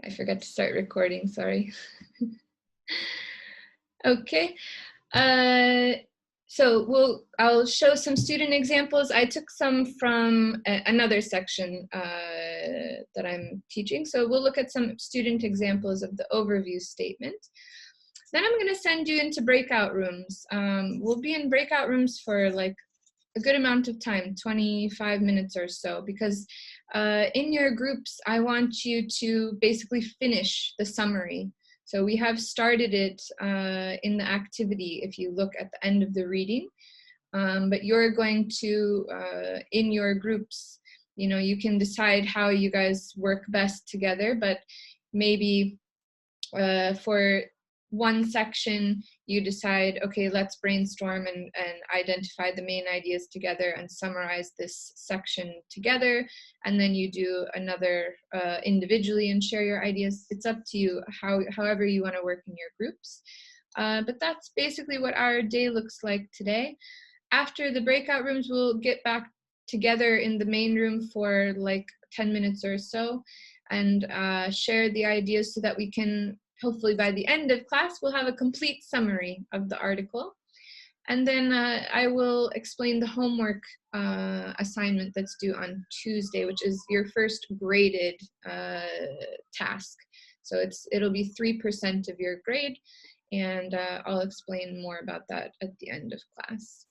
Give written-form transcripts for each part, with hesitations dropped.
I forgot to start recording, sorry. Okay. So I'll show some student examples. I took some from another section that I'm teaching. So we'll look at some student examples of the overview statement. Then I'm going to send you into breakout rooms. We'll be in breakout rooms for like a good amount of time, 25 minutes or so, because in your groups, I want you to basically finish the summary. So we have started it in the activity if you look at the end of the reading, but you're going to, in your groups, you know, you can decide how you guys work best together, but maybe for one section, you decide, okay, let's brainstorm and identify the main ideas together and summarize this section together. And then you do another individually and share your ideas. It's up to you, however you want to work in your groups. But that's basically what our day looks like today. After the breakout rooms, we'll get back together in the main room for like 10 minutes or so and share the ideas so that we can, hopefully by the end of class, we'll have a complete summary of the article. And then I will explain the homework assignment that's due on Tuesday, which is your first graded task. So it'll be 3% of your grade, and I'll explain more about that at the end of class.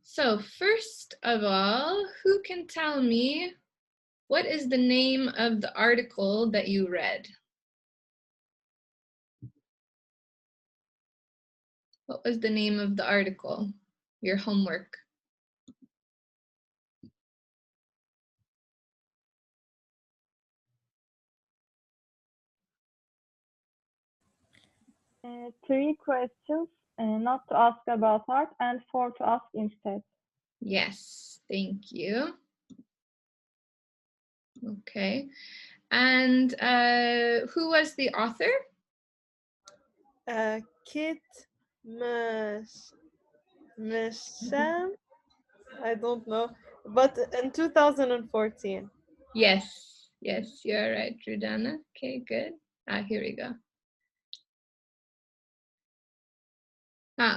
So first of all, who can tell me what is the name of the article that you read? What was the name of the article? Your homework. Three questions, not to ask about art, and 4 to ask instead. Yes, thank you. Okay. And who was the author? Kit Masham, I don't know, but in 2014. Yes, you're right, Rudana. Okay, good. Here we go.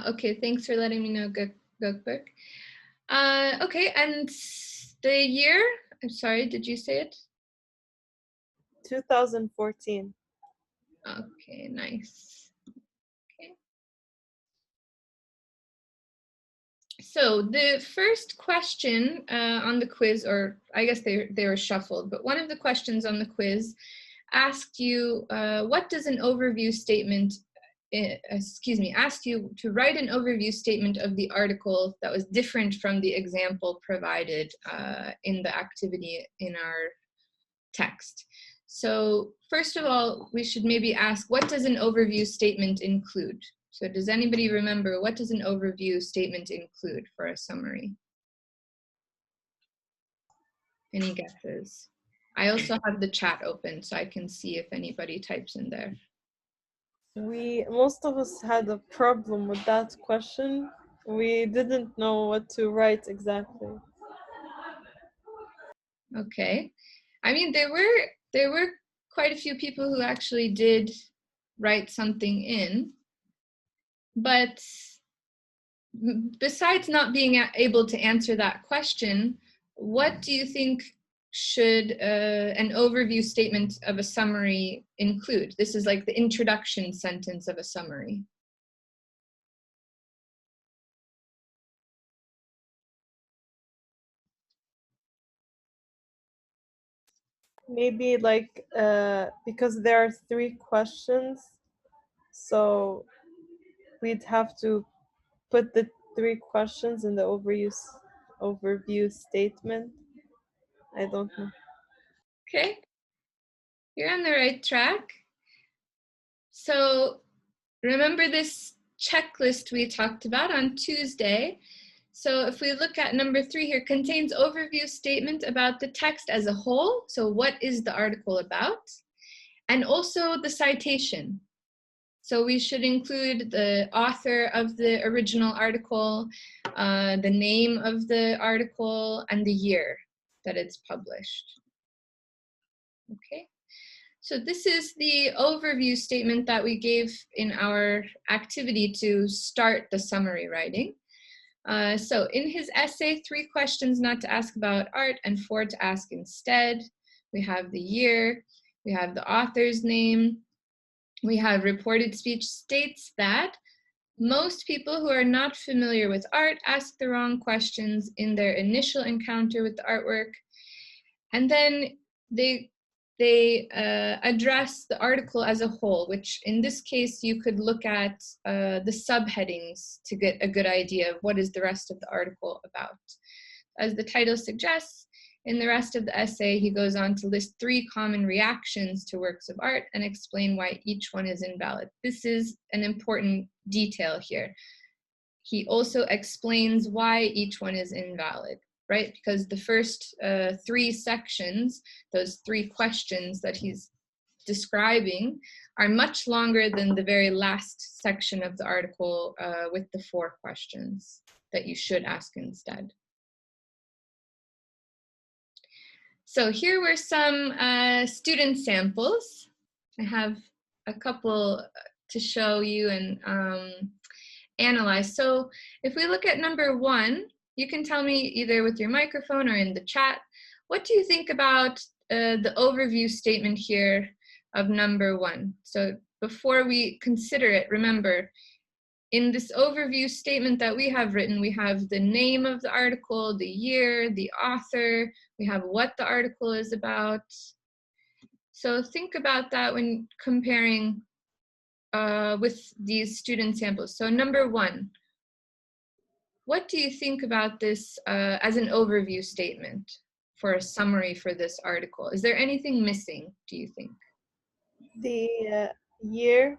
Okay, thanks for letting me know, Gökberk. Okay, and the year? I'm sorry, did you say it? 2014. Okay, nice. Okay. So the first question on the quiz, or I guess they were shuffled, but one of the questions on the quiz asked you, what does an overview statement, asked you to write an overview statement of the article that was different from the example provided in the activity in our text. So first of all, we should maybe ask, what does an overview statement include? So does anybody remember, what does an overview statement include for a summary? Any guesses? I also have the chat open so I can see if anybody types in there. Most of us had a problem with that question. We didn't know what to write exactly. Okay. I mean, there were quite a few people who actually did write something in, but besides not being able to answer that question, what do you think should an overview statement of a summary include? This is like the introduction sentence of a summary. Maybe like because there are 3 questions, so we'd have to put the 3 questions in the overview statement. I don't know. Okay, you're on the right track. So remember this checklist we talked about on Tuesday. So if we look at number 3 here, contains overview statement about the text as a whole. So what is the article about? And also the citation. So we should include the author of the original article, the name of the article, and the year that it's published. Okay. So this is the overview statement that we gave in our activity to start the summary writing. So in his essay, 3 questions not to ask about art and 4 to ask instead. We have the year, we have the author's name, we have reported speech states that most people who are not familiar with art ask the wrong questions in their initial encounter with the artwork. And then they address the article as a whole, which in this case, you could look at the subheadings to get a good idea of what is the rest of the article about. As the title suggests, in the rest of the essay, he goes on to list 3 common reactions to works of art and explain why each one is invalid. This is an important detail here. He also explains why each one is invalid, right? Because the first 3 sections, those 3 questions that he's describing, are much longer than the very last section of the article with the 4 questions that you should ask instead. So here were some student samples. I have a couple to show you and analyze. So if we look at number 1, you can tell me either with your microphone or in the chat, what do you think about the overview statement here of number 1? So before we consider it, remember, in this overview statement that we have written, we have the name of the article, the year, the author, we have what the article is about. So think about that when comparing with these student samples. So number 1, what do you think about this as an overview statement for a summary for this article? Is there anything missing, do you think? The year,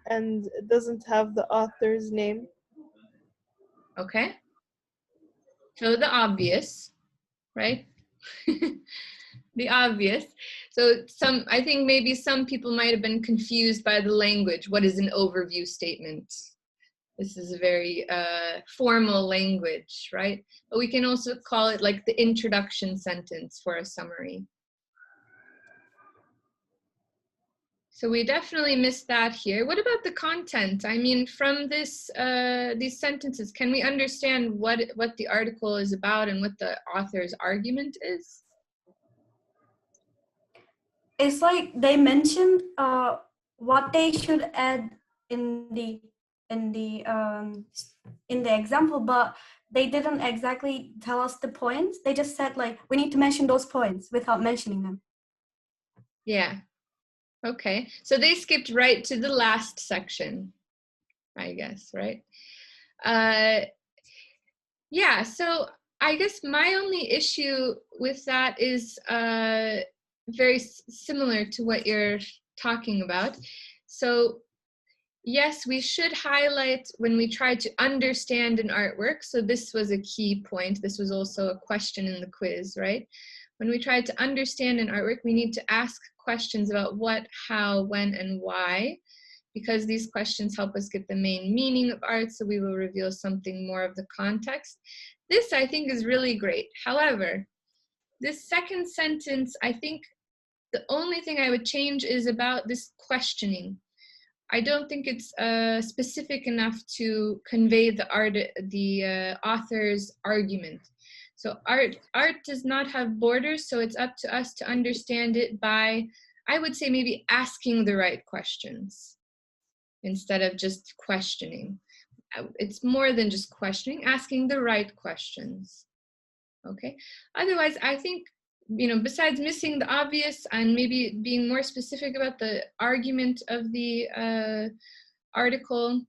and it doesn't have the author's name. Okay. So the obvious, right? The obvious. So I think maybe some people might have been confused by the language. What is an overview statement? This is a very formal language, right? But we can also call it like the introduction sentence for a summary. So we definitely missed that here. What about the content? I mean, from this these sentences, can we understand what the article is about and what the author's argument is? It's like they mentioned what they should add in the example, but they didn't exactly tell us the points. They just said like we need to mention those points without mentioning them. Yeah. Okay. So they skipped right to the last section, I guess, right? Yeah. So I guess my only issue with that is very similar to what you're talking about. So yes, we should highlight when we try to understand an artwork. So this was a key point. This was also a question in the quiz, right? When we try to understand an artwork, we need to ask questions about what, how, when, and why, because these questions help us get the main meaning of art, so we will reveal something more of the context. This, I think, is really great. However, this second sentence, I think the only thing I would change is about this questioning. I don't think it's specific enough to convey the author's argument. So art does not have borders, so it's up to us to understand it by, I would say, maybe asking the right questions instead of just questioning. It's more than just questioning, asking the right questions. Okay. Otherwise, I think, you know, besides missing the obvious and maybe being more specific about the argument of the article,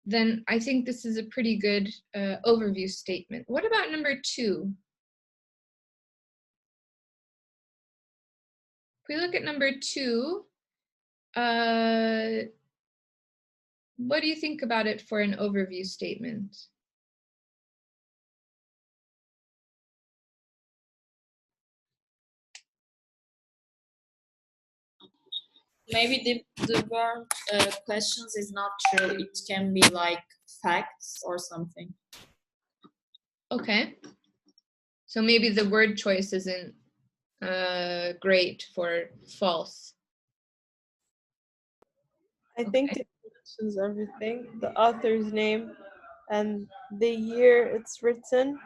then I think this is a pretty good overview statement. What about number 2? If we look at number 2, what do you think about it for an overview statement? Maybe the word questions is not true. It can be like facts or something. Okay. So maybe the word choice isn't grade for false? I think it mentions everything, the author's name and the year it's written.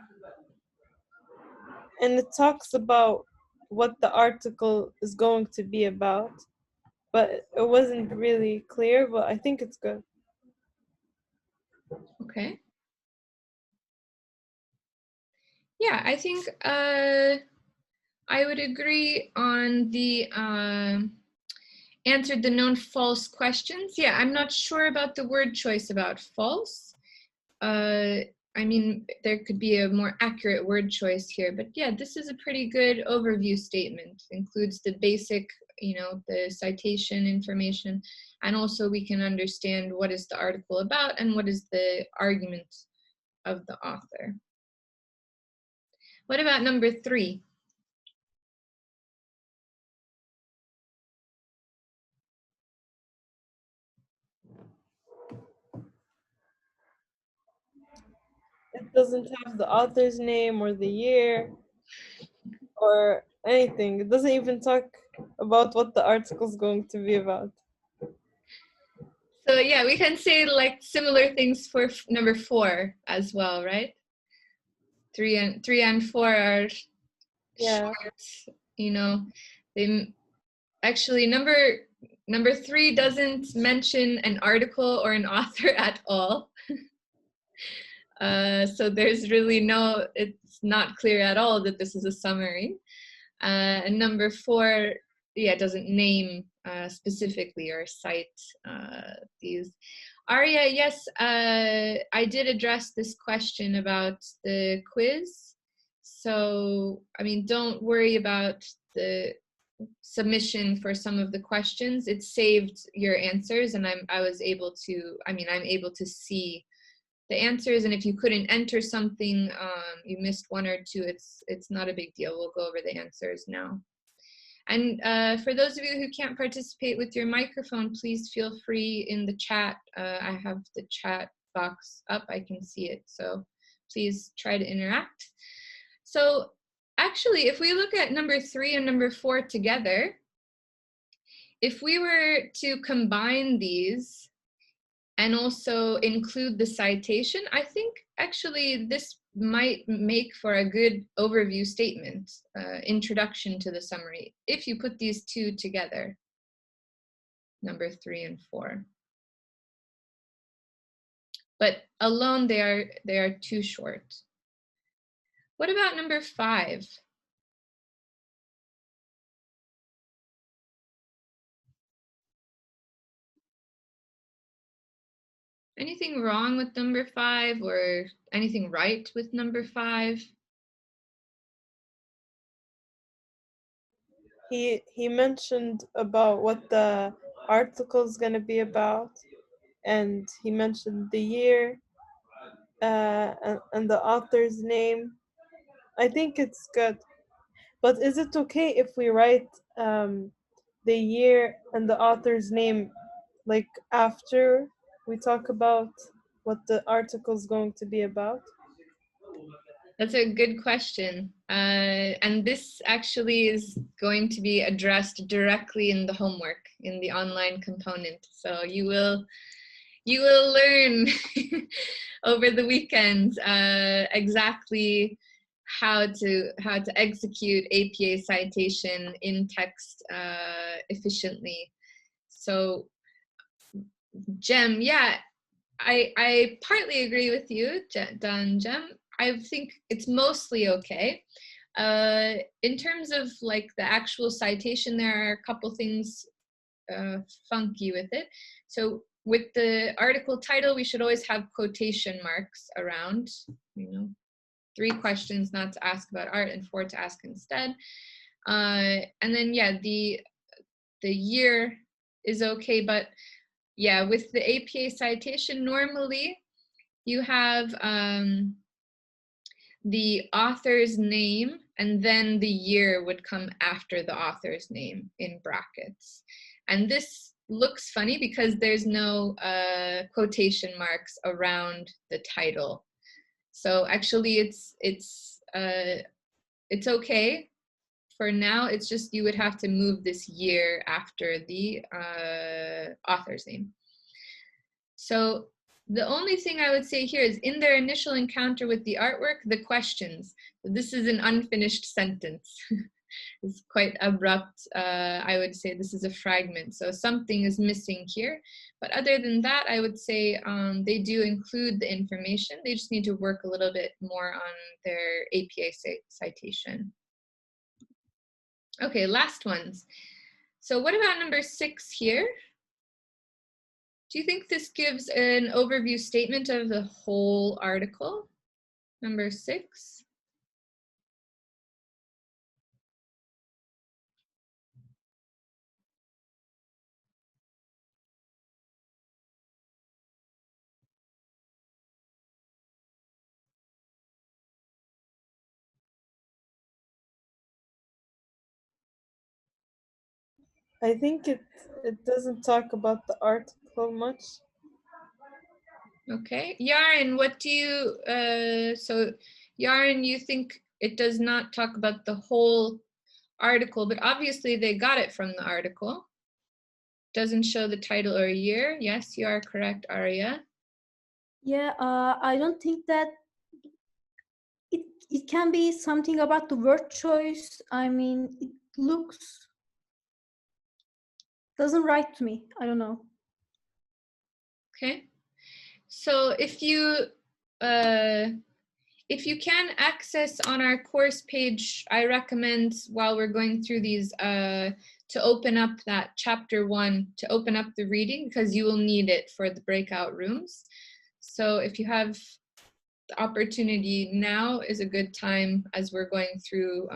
And it talks about what the article is going to be about. But it wasn't really clear, but I think it's good. Okay. Yeah, I think I would agree on the answered the known false questions. Yeah, I'm not sure about the word choice about false. I mean, there could be a more accurate word choice here, but yeah, this is a pretty good overview statement. Includes the basic, the citation information, and also we can understand what is the article about and what is the argument of the author. What about number 3? It doesn't have the author's name or the year or anything. It doesn't even talk about what the article is going to be about. So yeah, we can say like similar things for number 4 as well, right? 3 and 4 are short, they actually number 3 doesn't mention an article or an author at all. So there's really it's not clear at all that this is a summary. And number 4, yeah, doesn't name specifically or cite these. Arya, yes, I did address this question about the quiz. So, I mean, don't worry about the submission for some of the questions. It saved your answers, and I'm able to see the answers. And if you couldn't enter something, you missed 1 or 2, it's not a big deal. We'll go over the answers now. And for those of you who can't participate with your microphone, please feel free in the chat. I have the chat box up, I can see it. So please try to interact. So actually, if we look at number 3 and number 4 together, if we were to combine these and also include the citation, I think actually this might make for a good overview statement, introduction to the summary, if you put these 2 together, number 3 and 4. But alone they are too short. What about number 5? Anything wrong with number 5 or anything right with number 5? He mentioned about what the article is going to be about, and he mentioned the year and the author's name. I think it's good. But is it okay if we write the year and the author's name like after we talk about what the article is going to be about? That's a good question. And this actually is going to be addressed directly in the homework, in the online component. So you will learn over the weekend exactly how to execute APA citation in text efficiently. So Jem, yeah, I partly agree with you, Jem. I think it's mostly okay. In terms of like the actual citation, there are a couple things funky with it. So with the article title, we should always have quotation marks around, 3 questions not to ask about art and 4 to ask instead. And then, yeah, the year is okay, but yeah, with the APA citation, normally you have the author's name and then the year would come after the author's name in brackets. And this looks funny because there's no quotation marks around the title. So actually it's okay for now, it's just you would have to move this year after the author's name. So the only thing I would say here is in their initial encounter with the artwork, the questions. This is an unfinished sentence. It's quite abrupt. I would say this is a fragment. So something is missing here. But other than that, I would say they do include the information. They just need to work a little bit more on their APA citation. Okay, last ones. So what about number 6 here? Do you think this gives an overview statement of the whole article? Number 6. I think it doesn't talk about the article much. Okay, Yarin, what do you, so Yarin, you think it does not talk about the whole article, but obviously they got it from the article. Doesn't show the title or year. Yes, you are correct, Arya. Yeah, I don't think that it can be something about the word choice. I mean, it looks, doesn't write to me. I don't know. Okay, so if you can access on our course page, I recommend while we're going through these to open up that chapter 1, to open up the reading, because you will need it for the breakout rooms. So if you have the opportunity, now is a good time as we're going through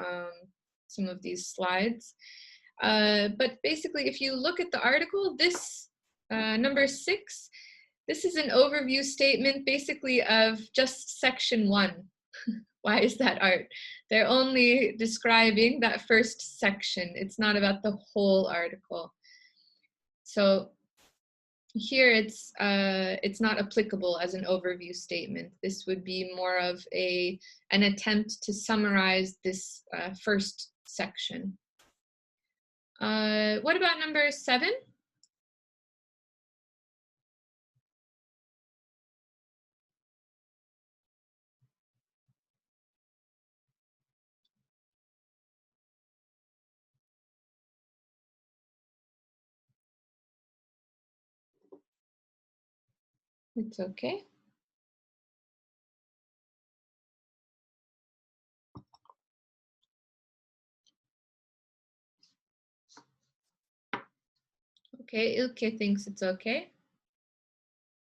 some of these slides. But basically, if you look at the article, this number 6, this is an overview statement basically of just section 1. Why is that art? They're only describing that first section. It's not about the whole article. So here it's not applicable as an overview statement. This would be more of an attempt to summarize this first section. What about number 7? It's okay. Okay, Ilke thinks it's okay.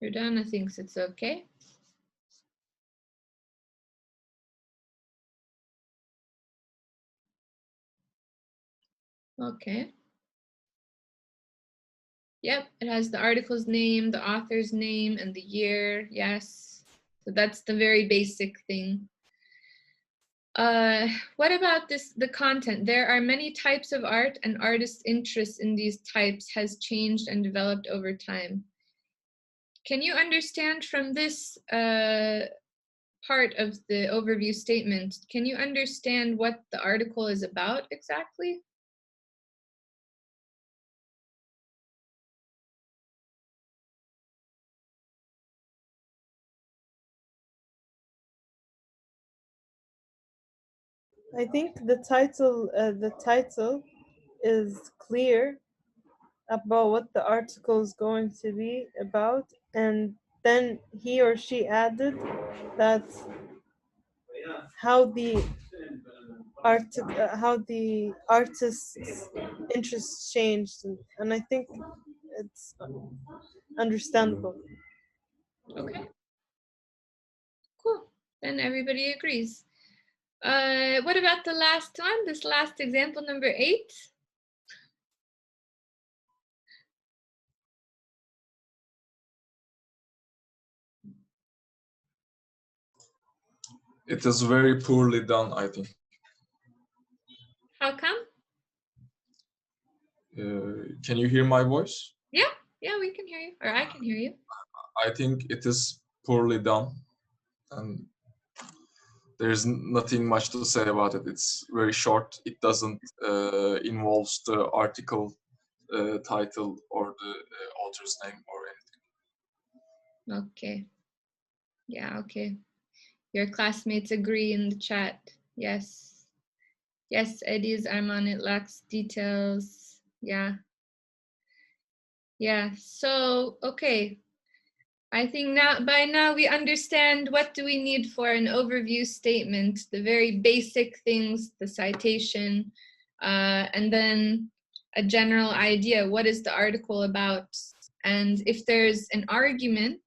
Rodana thinks it's okay. Okay. Yep, it has the article's name, the author's name, and the year. Yes. So that's the very basic thing. What about the content? There are many types of art, and artists' interest in these types has changed and developed over time. Can you understand from this part of the overview statement, can you understand what the article is about exactly? I think the title is clear about what the article is going to be about, and then he or she added that how the artist's interests changed, and I think it's understandable. Okay. Cool. Then everybody agrees. What about the last one? This last example, number 8? It is very poorly done, I think. How come? Can you hear my voice? Yeah, we can hear you, or I can hear you. I think it is poorly done, and there's nothing much to say about it. It's very short. It doesn't involve the article title or the author's name or anything. Okay. Yeah, okay. Your classmates agree in the chat. Yes. Yes, Eddie's Arman, it lacks details. Yeah. Yeah, so, okay. I think by now we understand what do we need for an overview statement, the very basic things, the citation, and then a general idea, what is the article about? And if there's an argument,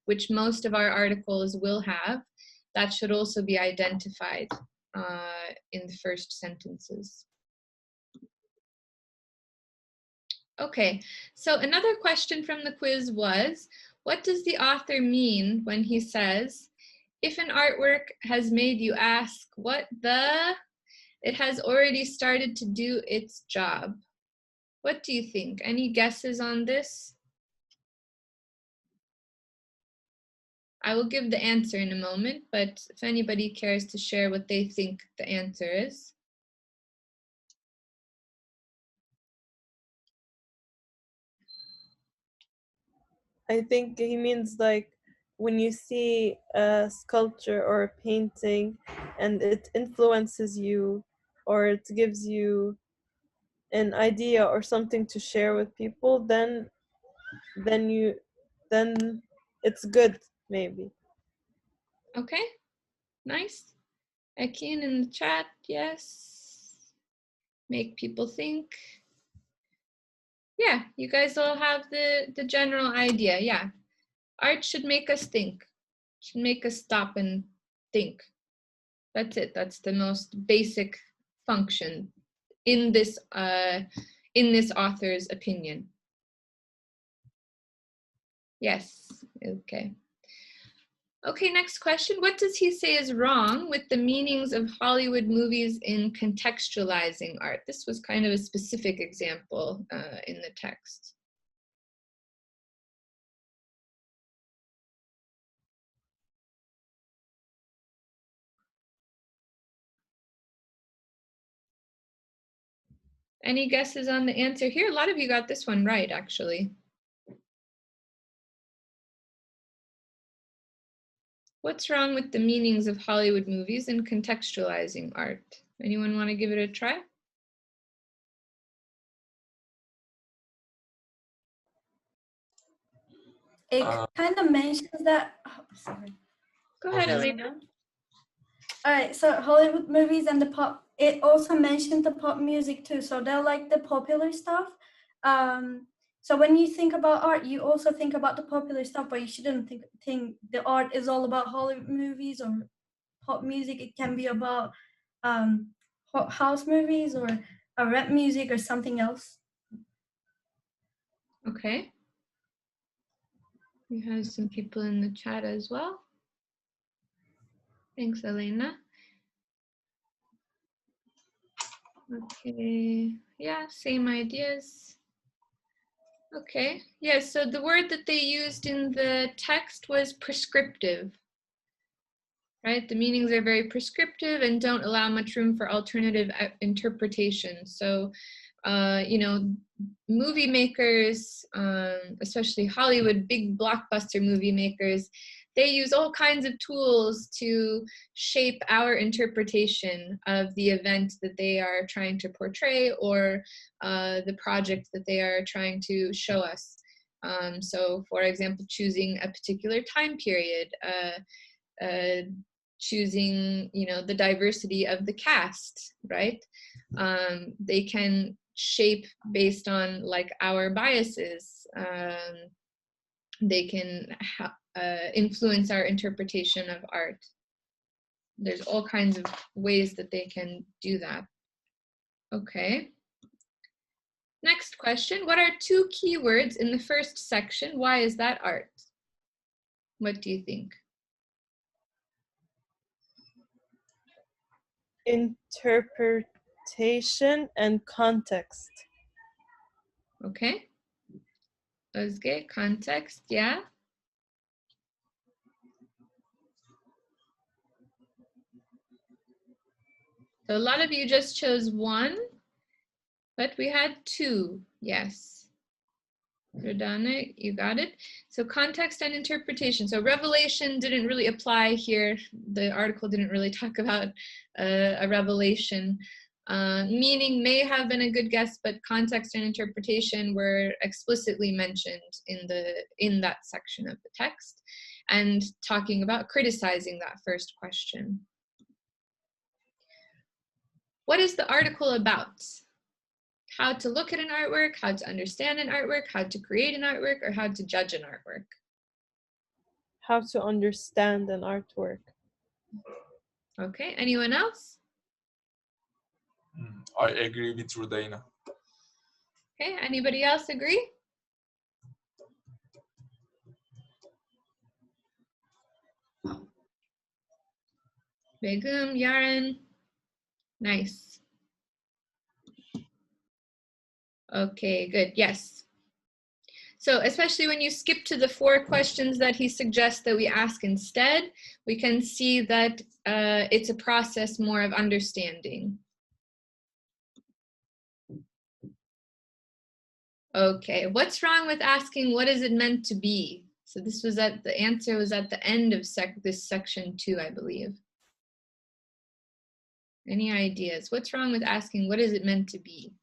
which most of our articles will have, that should also be identified in the first sentences. Okay, so another question from the quiz was, what does the author mean when he says, if an artwork has made you ask what it has already started to do its job? What do you think? Any guesses on this? I will give the answer in a moment, but if anybody cares to share what they think the answer is. I think he means like when you see a sculpture or a painting and it influences you or it gives you an idea or something to share with people, then it's good, maybe. Okay, nice. Akin in the chat, yes. Make people think. Yeah, you guys all have the general idea. Yeah, art should make us think, should make us stop and think. That's it. That's the most basic function in this author's opinion. Yes. Okay. Okay, next question. What does he say is wrong with the meanings of Hollywood movies in contextualizing art? This was kind of a specific example in the text. Any guesses on the answer here? A lot of you got this one right, actually. What's wrong with the meanings of Hollywood movies and contextualizing art? Anyone want to give it a try? It kind of mentions that. Oh, sorry. Go ahead, Okay. Elena. All right, so Hollywood movies and the pop, it also mentioned the pop music too. So they're like the popular stuff. So when you think about art, you also think about the popular stuff, but you shouldn't think the art is all about Hollywood movies or pop music. It can be about house movies or rap music or something else. Okay. We have some people in the chat as well. Thanks, Elena. Okay, yeah, same ideas. Okay, yeah, so the word that they used in the text was prescriptive, right? The meanings are very prescriptive and don't allow much room for alternative interpretation. So, you know, movie makers, especially Hollywood, big blockbuster movie makers, they use all kinds of tools to shape our interpretation of the event that they are trying to portray or the project that they are trying to show us. So, for example, choosing a particular time period, choosing, you know, the diversity of the cast, right? They can shape based on like our biases. They can influence our interpretation of art. There's all kinds of ways that they can do that. Okay. Next question. What are two keywords in the first section? Why is that art? What do you think? Interpretation and context. Okay. Özge, context, yeah. So a lot of you just chose one, but we had two, yes. Rodana, you got it. So context and interpretation. So revelation didn't really apply here. The article didn't really talk about a revelation. Meaning may have been a good guess, but context and interpretation were explicitly mentioned in that section of the text, and talking about criticizing that first question. What is the article about? How to look at an artwork, how to understand an artwork, how to create an artwork, or how to judge an artwork? How to understand an artwork. Okay, anyone else? I agree with Rodana. Okay, anybody else agree? Begum, Yaren, nice. Okay, good, yes. So especially when you skip to the 4 questions that he suggests that we ask instead, we can see that it's a process more of understanding. Okay, what's wrong with asking what is it meant to be? So this was the answer was at the end of this section 2, I believe. Any ideas? What's wrong with asking what is it meant to be?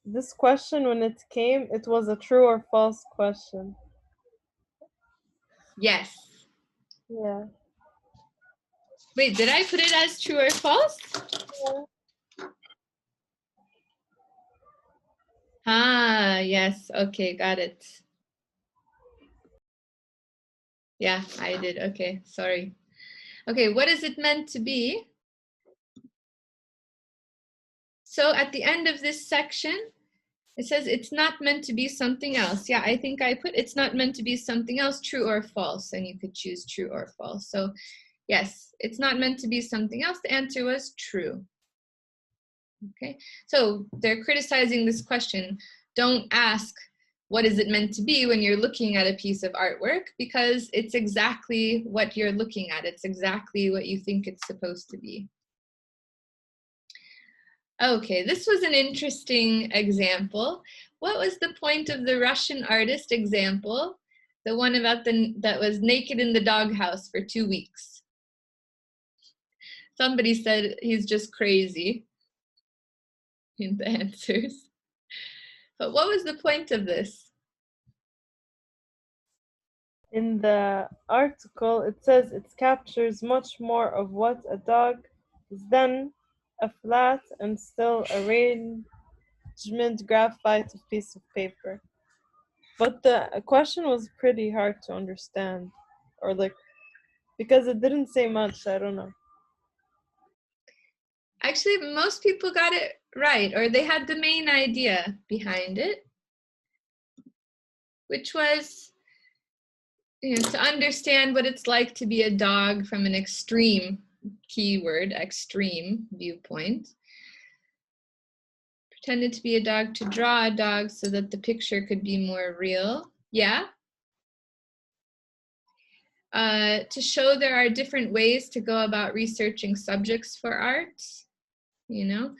This question, when it came, it was a true or false question. Yes. Yeah. Wait, did I put it as true or false? Ah, yes. Okay, got it. Yeah, I did. Okay, sorry. Okay, what is it meant to be? So at the end of this section, it says it's not meant to be something else. Yeah, I think I put it's not meant to be something else, true or false, and you could choose true or false. So yes, it's not meant to be something else. The answer was true. Okay, so they're criticizing this question. Don't ask what is it meant to be when you're looking at a piece of artwork, because it's exactly what you're looking at. It's exactly what you think it's supposed to be. Okay, this was an interesting example. What was the point of the Russian artist example? The one about that was naked in the doghouse for 2 weeks. Somebody said he's just crazy in the answers. But what was the point of this? In the article, it says it captures much more of what a dog is than a flat and still arrangement graphite piece of paper. But the question was pretty hard to understand, or like, because it didn't say much, I don't know. Actually, most people got it right, or they had the main idea behind it, which was, you know, to understand what it's like to be a dog from an extreme, keyword, extreme viewpoint. Pretended to be a dog to draw a dog so that the picture could be more real. Yeah. To show there are different ways to go about researching subjects for art, you know.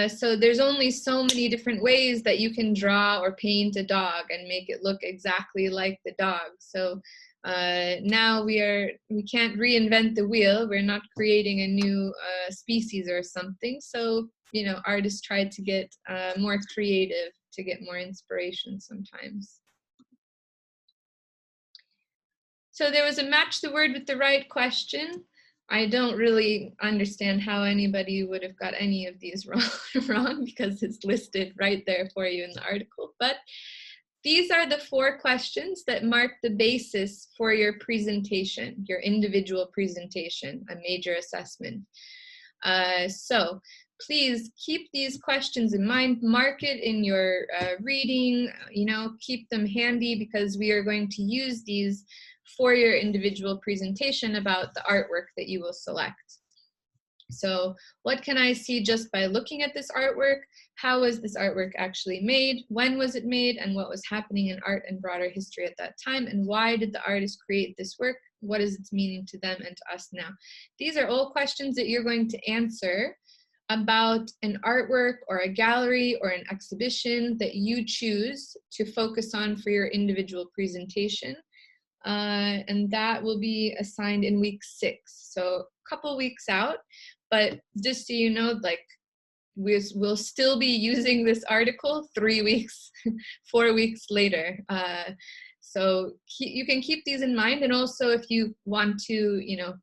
So there's only so many different ways that you can draw or paint a dog and make it look exactly like the dog. So now we can't reinvent the wheel. We're not creating a new species or something. So, you know, artists try to get more creative to get more inspiration sometimes. So there was a match the word with the right question. I don't really understand how anybody would have got any of these wrong because it's listed right there for you in the article. But these are the 4 questions that mark the basis for your presentation, your individual presentation, a major assessment. So please keep these questions in mind, mark it in your reading, you know, keep them handy because we are going to use these for your individual presentation about the artwork that you will select. So what can I see just by looking at this artwork? How was this artwork actually made? When was it made? And what was happening in art and broader history at that time? And why did the artist create this work? What is its meaning to them and to us now? These are all questions that you're going to answer about an artwork or a gallery or an exhibition that you choose to focus on for your individual presentation. And that will be assigned in week 6. So a couple weeks out, but just so you know, like we'll still be using this article 3 weeks, 4 weeks later. So you can keep these in mind. And also if you want to, you know,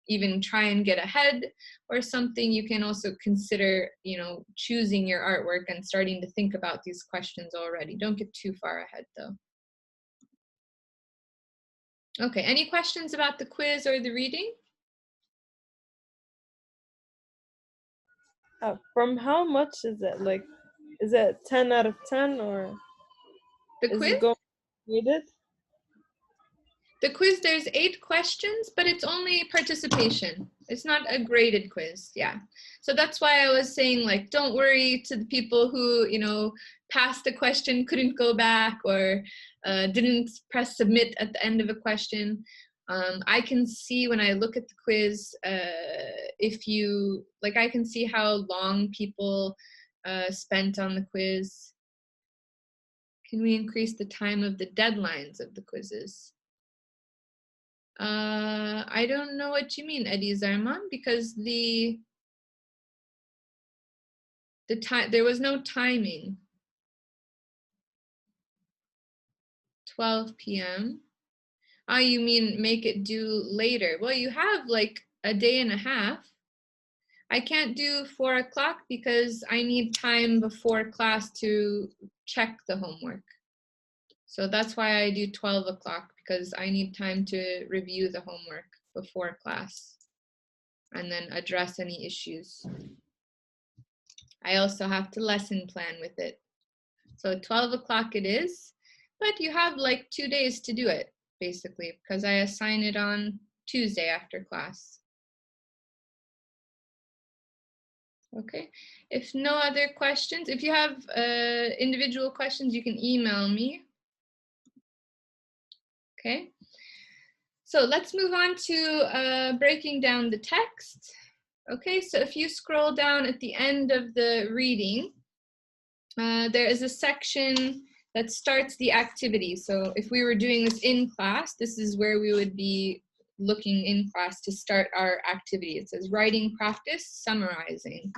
even try and get ahead or something, you can also consider, you know, choosing your artwork and starting to think about these questions already. Don't get too far ahead though. Okay, any questions about the quiz or the reading? From how much is it? Like, is it 10 out of 10 or The is quiz? it going graded? The quiz, there's 8 questions, but it's only participation. It's not a graded quiz, yeah. So that's why I was saying, like, don't worry to the people who, you know, passed a question, couldn't go back, or didn't press submit at the end of a question. I can see when I look at the quiz, if you, like, I can see how long people spent on the quiz. Can we increase the time of the deadlines of the quizzes? I don't know what you mean, Eddie Zarman, because the time, there was no timing. 12 p.m. Oh, you mean make it due later? Well, you have like a day and a half. I can't do 4 o'clock because I need time before class to check the homework. So that's why I do 12 o'clock, because I need time to review the homework before class and then address any issues. I also have to lesson plan with it. So 12 o'clock it is, but you have like 2 days to do it, basically, because I assign it on Tuesday after class. Okay, if no other questions, if you have individual questions, you can email me. Okay, so let's move on to breaking down the text. Okay, so if you scroll down at the end of the reading, there is a section that starts the activity. So if we were doing this in class, this is where we would be looking in class to start our activity. It says writing practice, summarizing.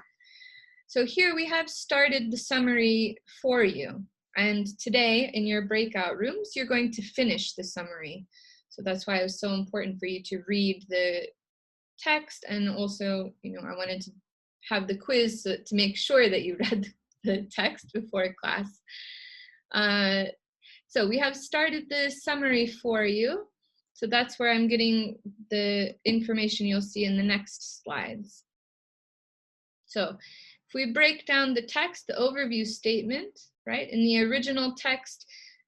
So here we have started the summary for you. And today in your breakout rooms, you're going to finish the summary. So that's why it was so important for you to read the text. And also, you know, I wanted to have the quiz to make sure that you read the text before class. So we have started the summary for you. So that's where I'm getting the information you'll see in the next slides. So if we break down the text, the overview statement, right? In the original text,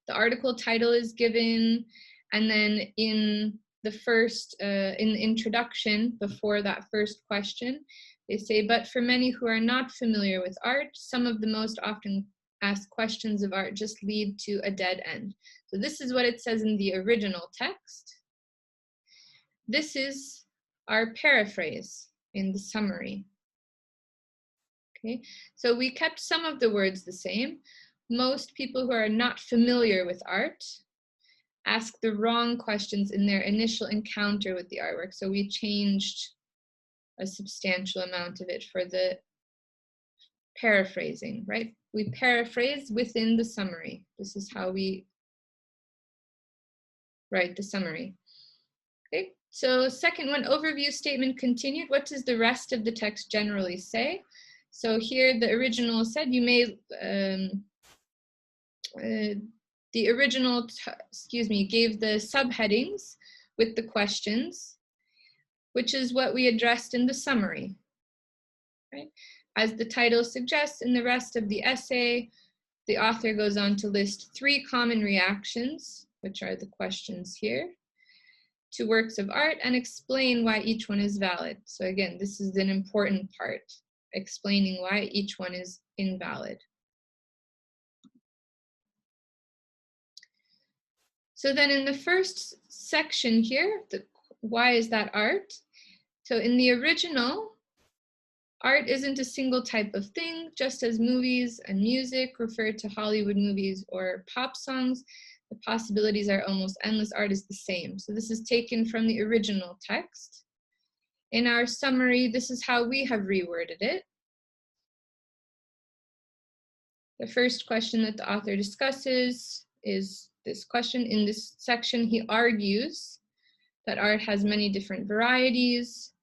the article title is given, and then in the first, in the introduction, before that first question, they say, but for many who are not familiar with art, some of the most often asked questions of art just lead to a dead end. So this is what it says in the original text. This is our paraphrase in the summary. Okay, so we kept some of the words the same. Most people who are not familiar with art ask the wrong questions in their initial encounter with the artwork. So we changed a substantial amount of it for the paraphrasing, right? We paraphrase within the summary. This is how we write the summary. Okay, so second one, overview statement continued. What does the rest of the text generally say? So here the original said you may, the original, gave the subheadings with the questions, which is what we addressed in the summary, right? As the title suggests, in the rest of the essay, the author goes on to list 3 common reactions, which are the questions here. to works of art and explain why each one is valid. So again, this is an important part, explaining why each one is invalid. So then in the first section here, why is that art? So in the original, art isn't a single type of thing, just as movies and music refer to Hollywood movies or pop songs. The possibilities are almost endless. Art is the same. So this is taken from the original text. In our summary, this is how we have reworded it. The first question that the author discusses is this question. In this section, he argues that art has many different varieties.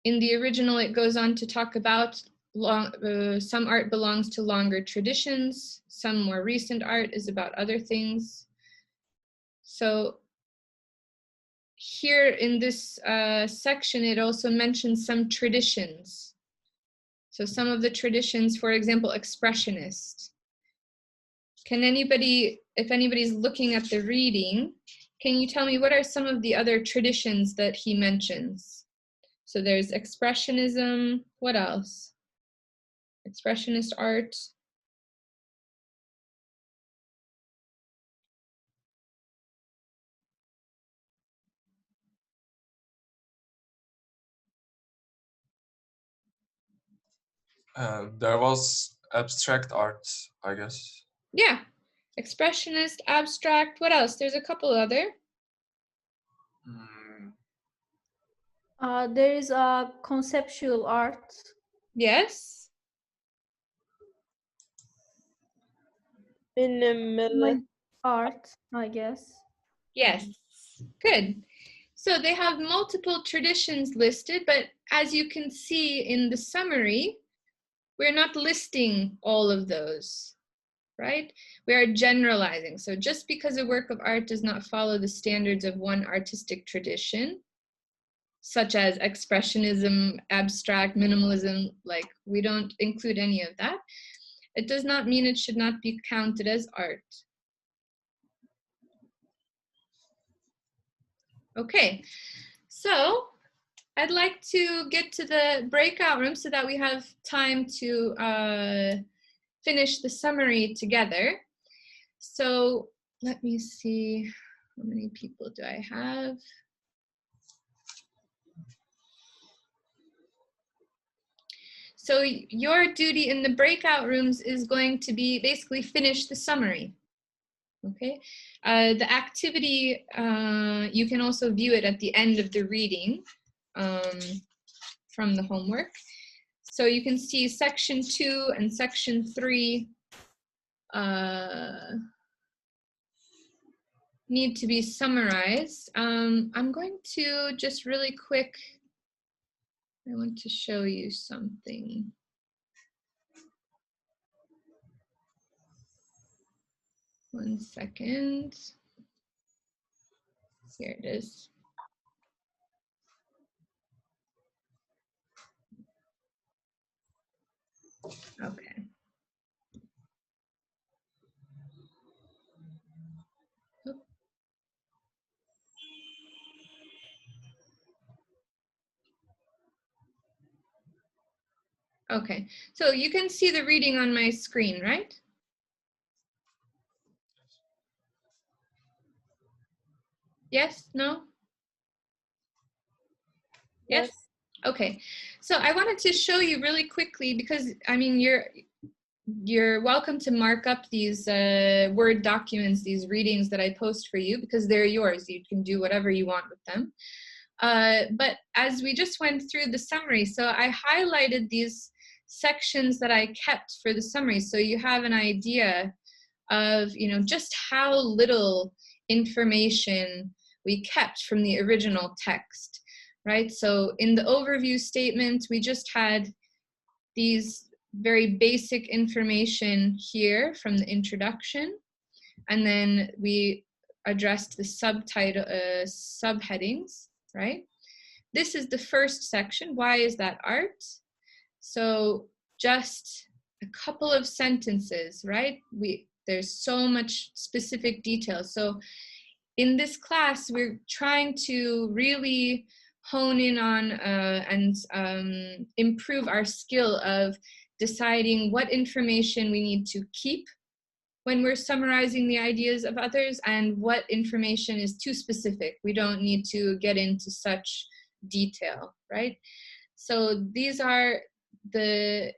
In the original, it goes on to talk about some art belongs to longer traditions, some more recent art is about other things. So here in this section, it also mentions some traditions. So some of the traditions, for example, expressionist. Can anybody, if anybody's looking at the reading, can you tell me what are some of the other traditions that he mentions? So there's expressionism, what else? Expressionist art. There was abstract art, I guess. Yeah, expressionist, abstract, what else? There's a couple other. There is a conceptual art. Yes. Minimalist Art, I guess. Yes, good. So they have multiple traditions listed, but as you can see in the summary, we're not listing all of those, right? We are generalizing. So just because a work of art does not follow the standards of one artistic tradition, such as expressionism, abstract, minimalism, like we don't include any of that, it does not mean it should not be counted as art. Okay, so I'd like to get to the breakout room so that we have time to finish the summary together. So let me see, how many people do I have? So your duty in the breakout rooms is going to be basically finish the summary. Okay, the activity, you can also view it at the end of the reading from the homework. So you can see section 2 and section 3 need to be summarized. I'm going to just really quick, I want to show you something. One second. Here it is. Okay. Okay, so you can see the reading on my screen, right? Yes, no? Yes? Okay, so I wanted to show you really quickly because, I mean, you're welcome to mark up these Word documents, these readings that I post for you because they're yours. You can do whatever you want with them. But as we just went through the summary, so I highlighted these sections that I kept for the summary so you have an idea of, you know, just how little information we kept from the original text, right? So in the overview statement, we just had these very basic information here from the introduction, and then we addressed the subheadings, right? This is the first section. Why is that art? So just a couple of sentences, right? There's so much specific detail. So in this class, we're trying to really hone in on and improve our skill of deciding what information we need to keep when we're summarizing the ideas of others and what information is too specific. We don't need to get into such detail, right? So these are the,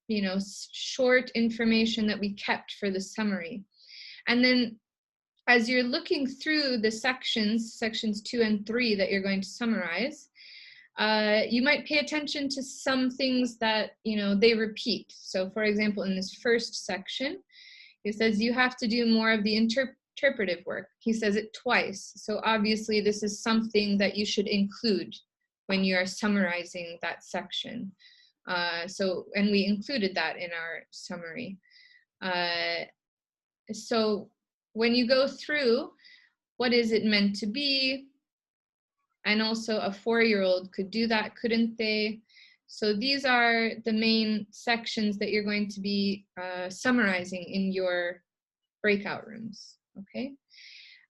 you know, short information that we kept for the summary. And then as you're looking through the sections 2 and 3 that you're going to summarize, you might pay attention to some things that, you know, they repeat. So for example, in this first section, he says you have to do more of the interpretive work. He says it twice. So obviously this is something that you should include when you are summarizing that section. And we included that in our summary. So when you go through, what is it meant to be? And also a 4-year-old could do that, couldn't they? So these are the main sections that you're going to be summarizing in your breakout rooms, okay?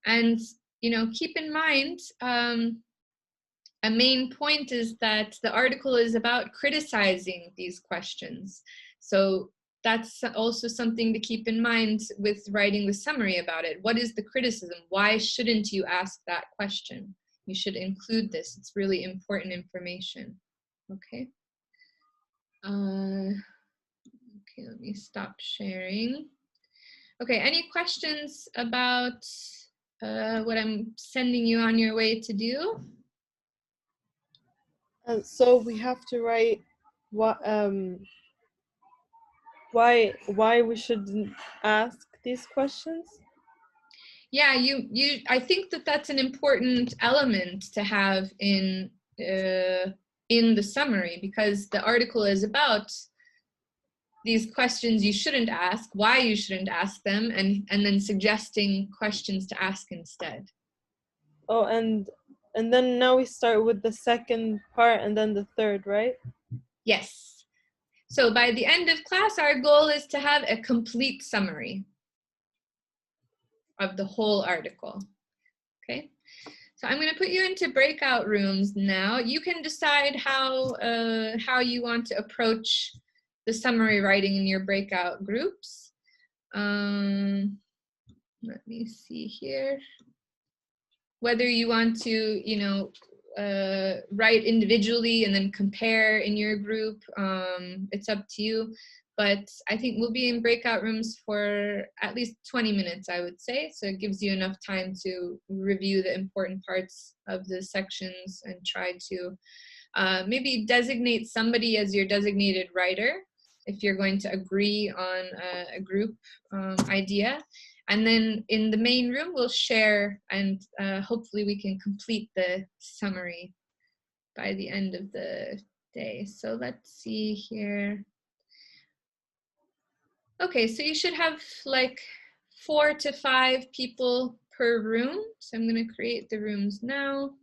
And, you know, keep in mind, a main point is that the article is about criticizing these questions. So that's also something to keep in mind with writing the summary about it. What is the criticism? Why shouldn't you ask that question? You should include this. It's really important information, okay? Okay, let me stop sharing. Okay, any questions about what I'm sending you on your way to do? So we have to write what why we shouldn't ask these questions. Yeah, I think that that's an important element to have in the summary, because the article is about these questions you shouldn't ask, why you shouldn't ask them, and then suggesting questions to ask instead. Oh, and then now we start with the second part and then the third, right? Yes. So by the end of class, our goal is to have a complete summary of the whole article, okay? So I'm going to put you into breakout rooms now. You can decide how you want to approach the summary writing in your breakout groups. Let me see here. Whether you want to, you know, write individually and then compare in your group, it's up to you. But I think we'll be in breakout rooms for at least 20 minutes, I would say. So it gives you enough time to review the important parts of the sections and try to maybe designate somebody as your designated writer if you're going to agree on a group idea. And then in the main room, we'll share, and hopefully we can complete the summary by the end of the day. So let's see here. Okay, so you should have like 4 to 5 people per room. So I'm going to create the rooms now.